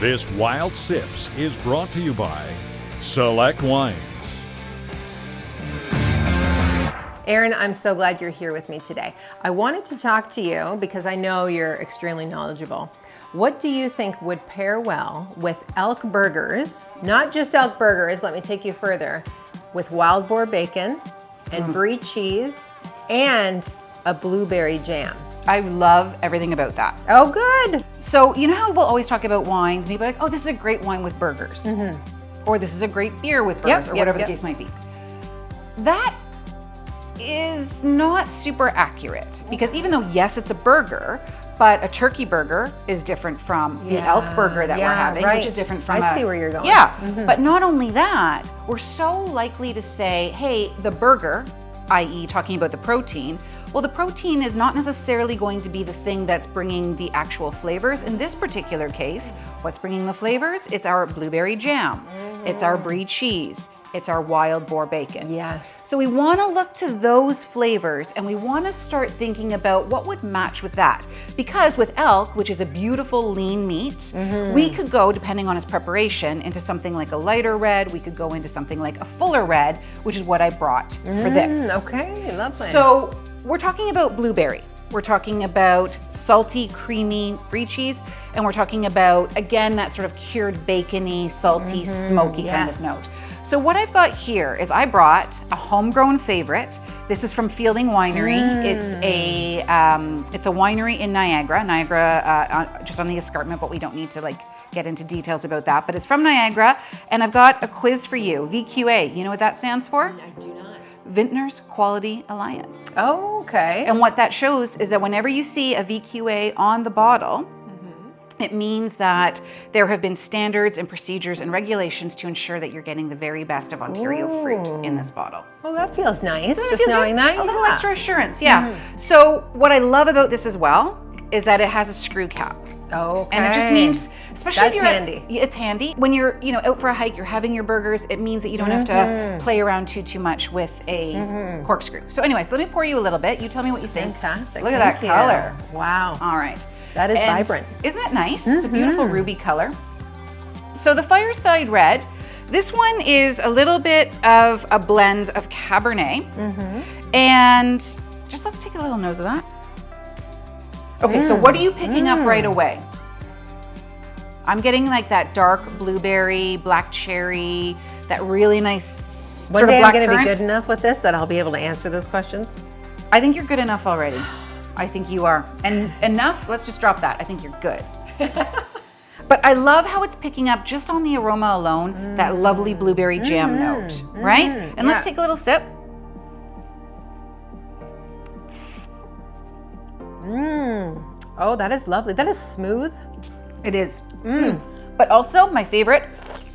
This Wild Sips is brought to you by Select Wines. Erin, I'm so glad you're here with me today. I wanted to talk to you because I know you're extremely knowledgeable. What do you think would pair well with elk burgers? Not just elk burgers, let me take you further, with wild boar bacon and brie cheese and a blueberry jam. I love everything about that. Oh, good. So you know how we'll always talk about wines and people are like, oh, this is a great wine with burgers. Or this is a great beer with burgers, or whatever the case might be. That is not super accurate because even though, yes, it's a burger, but a turkey burger is different from the elk burger that we're having, which is different from I see where you're going. Yeah, but not only that, we're so likely to say, hey, the burger, i.e. talking about the protein, well, the protein is not necessarily going to be the thing that's bringing the actual flavors. In this particular case, what's bringing the flavors? It's our blueberry jam, it's our brie cheese, it's our wild boar bacon. Yes. So we want to look to those flavors and we want to start thinking about what would match with that. Because with elk, which is a beautiful lean meat, we could go, depending on its preparation, into something like a lighter red. We could go into something like a fuller red, which is what I brought for this. Okay, lovely. So we're talking about blueberry. We're talking about salty, creamy brie cheese. And we're talking about, again, that sort of cured bacony, salty, smoky kind of note. So what I've got here is I brought a homegrown favorite. This is from Fielding Winery. It's a winery in Niagara, just on the escarpment, but we don't need to get into details about that. But it's from Niagara, and I've got a quiz for you. VQA. You know what that stands for? I do not. Vintners Quality Alliance. Oh, okay. And what that shows is that whenever you see a VQA on the bottle, it means that there have been standards and procedures and regulations to ensure that you're getting the very best of Ontario fruit in this bottle. Oh, that feels nice, Doesn't it just feel knowing good? that. A little extra assurance, yeah. So what I love about this as well is that it has a screw cap. Oh, okay. And it just means, especially if you're handy. It's handy. When you're out for a hike, you're having your burgers, it means that you don't have to play around too much with a corkscrew. So anyways, let me pour you a little bit. You tell me what you think. Fantastic. Look at that color. Wow. All right. That is vibrant. Isn't it nice? It's a beautiful ruby color. So the Fireside Red, this one is a little bit of a blend of Cabernet. And just let's take a little nose of that. Okay, so what are you picking up right away? I'm getting like that dark blueberry, black cherry, that really nice One sort of day black I'm going to be currant. good enough with this that I'll be able to answer those questions. I think you're good enough already. I think you are. And enough, let's just drop that. I think you're good. But I love how it's picking up just on the aroma alone, that lovely blueberry jam note, right? And let's take a little sip. Oh, that is lovely. That is smooth. It is. But also, my favorite,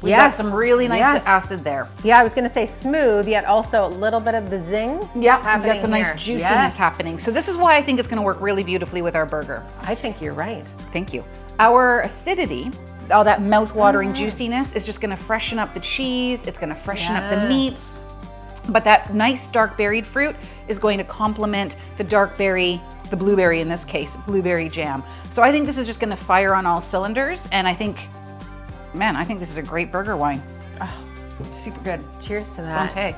we got some really nice acid there. Yeah, I was going to say smooth, yet also a little bit of the zing. Yeah, we happening got some here. nice juiciness happening. So this is why I think it's going to work really beautifully with our burger. I think you're right. Thank you. Our acidity, all that mouth-watering juiciness is just going to freshen up the cheese. It's going to freshen up the meats. But that nice dark berried fruit is going to complement the dark berry, the blueberry in this case, blueberry jam. So I think this is just going to fire on all cylinders. And I think, man, I think this is a great burger wine. Oh, super good. Cheers to that. Santé.